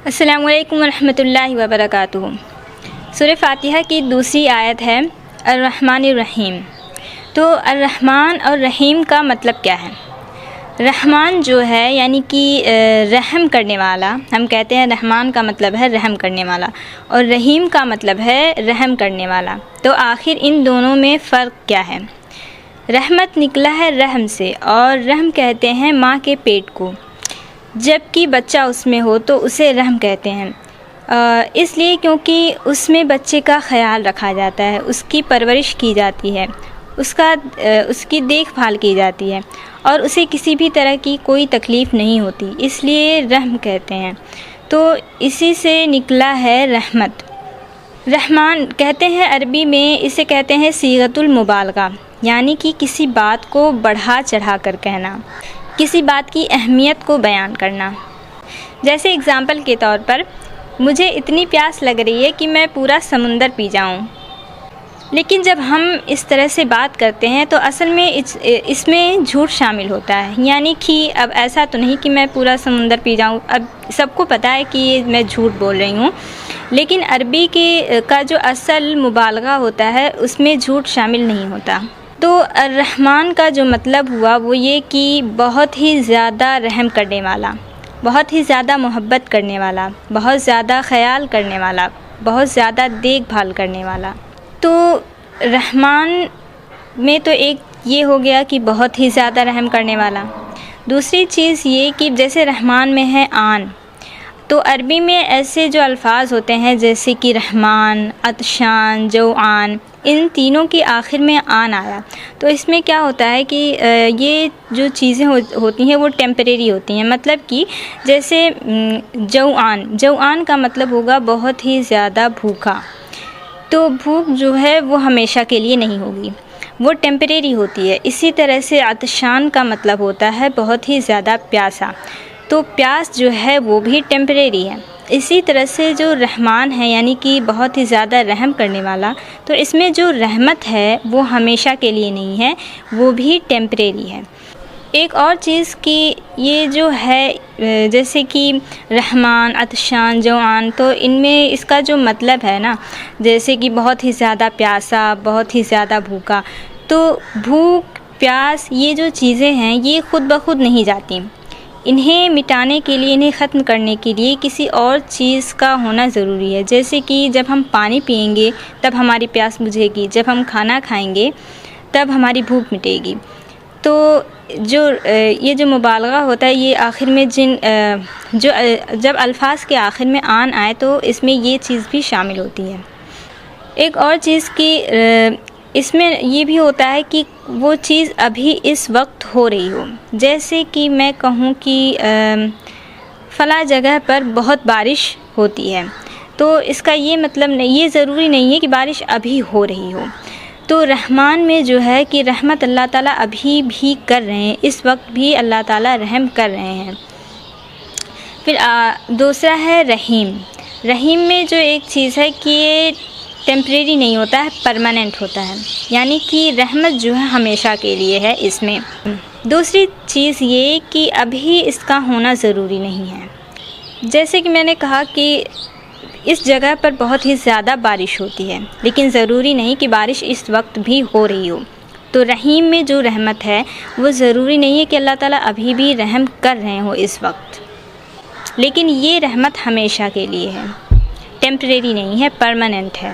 السلام علیکم ورحمۃ اللہ وبرکاتہ۔ سورہ فاتحہ کی دوسری آیت ہے الرحمن الرحیم۔ تو الرحمن اور رحیم کا مطلب کیا ہے؟ رحمان جو ہے یعنی کہ رحم کرنے والا، ہم کہتے ہیں رحمان کا مطلب ہے رحم کرنے والا، اور رحیم کا مطلب ہے رحم کرنے والا۔ تو آخر ان دونوں میں فرق کیا ہے؟ رحمت نکلا ہے رحم سے، اور رحم کہتے ہیں ماں کے پیٹ کو، جب کہ بچہ اس میں ہو تو اسے رحم کہتے ہیں، اس لیے کیونکہ اس میں بچے کا خیال رکھا جاتا ہے، اس کی پرورش کی جاتی ہے، اس کی دیکھ بھال کی جاتی ہے، اور اسے کسی بھی طرح کی کوئی تکلیف نہیں ہوتی، اس لیے رحم کہتے ہیں۔ تو اسی سے نکلا ہے رحمت۔ رحمان کہتے ہیں عربی میں، اسے کہتے ہیں صیغۃ المبالغہ، یعنی کہ کسی بات کو بڑھا چڑھا کر کہنا، کسی بات کی اہمیت کو بیان کرنا۔ جیسے اگزامپل کے طور پر، مجھے اتنی پیاس لگ رہی ہے کہ میں پورا سمندر پی جاؤں۔ لیکن جب ہم اس طرح سے بات کرتے ہیں تو اصل میں اس میں جھوٹ شامل ہوتا ہے، یعنی کہ اب ایسا تو نہیں کہ میں پورا سمندر پی جاؤں، اب سب کو پتہ ہے کہ میں جھوٹ بول رہی ہوں، لیکن عربی کا جو اصل مبالغہ ہوتا ہے اس میں جھوٹ شامل نہیں ہوتا۔ تو الرحمن کا جو مطلب ہوا وہ یہ کہ بہت ہی زیادہ رحم کرنے والا، بہت ہی زیادہ محبت کرنے والا، بہت زیادہ خیال کرنے والا، بہت زیادہ دیکھ بھال کرنے والا۔ تو رحمان میں تو ایک یہ ہو گیا کہ بہت ہی زیادہ رحم کرنے والا۔ دوسری چیز یہ کہ جیسے رحمان میں ہے آن، تو عربی میں ایسے جو الفاظ ہوتے ہیں جیسے کہ رحمان، عطشان، جوعان، ان تینوں کے آخر میں آن آیا، تو اس میں کیا ہوتا ہے کہ یہ جو چیزیں ہوتی ہیں وہ ٹیمپریری ہوتی ہیں، مطلب کہ جیسے جوعان کا مطلب ہوگا بہت ہی زیادہ بھوکا، تو بھوک جو ہے وہ ہمیشہ کے لیے نہیں ہوگی، وہ ٹیمپریری ہوتی ہے۔ اسی طرح سے عطشان کا مطلب ہوتا ہے بہت ہی زیادہ پیاسا، تو پیاس جو ہے وہ بھی ٹیمپریری ہے۔ اسی طرح سے جو رحمان ہے یعنی کہ بہت ہی زیادہ رحم کرنے والا، تو اس میں جو رحمت ہے وہ ہمیشہ کے لیے نہیں ہے، وہ بھی ٹیمپریری ہے۔ ایک اور چیز کہ یہ جو ہے جیسے کہ رحمان، عطشان، جوعان، تو ان میں اس کا جو مطلب ہے نا، جیسے کہ بہت ہی زیادہ پیاسا، بہت ہی زیادہ بھوکا، تو بھوک، پیاس، یہ جو چیزیں ہیں یہ خود بخود نہیں جاتی، انہیں مٹانے کے لیے، انہیں ختم کرنے کے لیے کسی اور چیز کا ہونا ضروری ہے۔ جیسے کہ جب ہم پانی پئیں گے تب ہماری پیاس بجھے گی، جب ہم کھانا کھائیں گے تب ہماری بھوک مٹے گی۔ تو یہ جو مبالغہ ہوتا ہے یہ آخر میں جب الفاظ کے آخر میں آن آئے تو اس میں یہ چیز بھی شامل ہوتی ہے۔ ایک اور چیز کہ اس میں یہ بھی ہوتا ہے کہ وہ چیز ابھی اس وقت ہو رہی ہو، جیسے کہ میں کہوں کہ فلاں جگہ پر بہت بارش ہوتی ہے، تو اس کا یہ مطلب نہیں، یہ ضروری نہیں ہے کہ بارش ابھی ہو رہی ہو۔ تو رحمان میں جو ہے کہ رحمت اللہ تعالیٰ ابھی بھی کر رہے ہیں، اس وقت بھی اللہ تعالیٰ رحم کر رہے ہیں۔ پھر دوسرا ہے رحیم۔ رحیم میں جو ایک چیز ہے کہ یہ ٹیمپریری نہیں ہوتا ہے، پرماننٹ ہوتا ہے، یعنی کہ رحمت جو ہے ہمیشہ کے لیے ہے اس میں۔ دوسری چیز یہ کہ ابھی اس کا ہونا ضروری نہیں ہے، جیسے کہ میں نے کہا کہ اس جگہ پر بہت ہی زیادہ بارش ہوتی ہے، لیکن ضروری نہیں کہ بارش اس وقت بھی ہو رہی ہو۔ تو رحیم میں جو رحمت ہے وہ ضروری نہیں ہے کہ اللہ تعالیٰ ابھی بھی رحم کر رہے ہوں اس وقت، لیکن یہ رحمت ہمیشہ کے لیے ہے، ٹیمپریری نہیں ہے، پرماننٹ ہے۔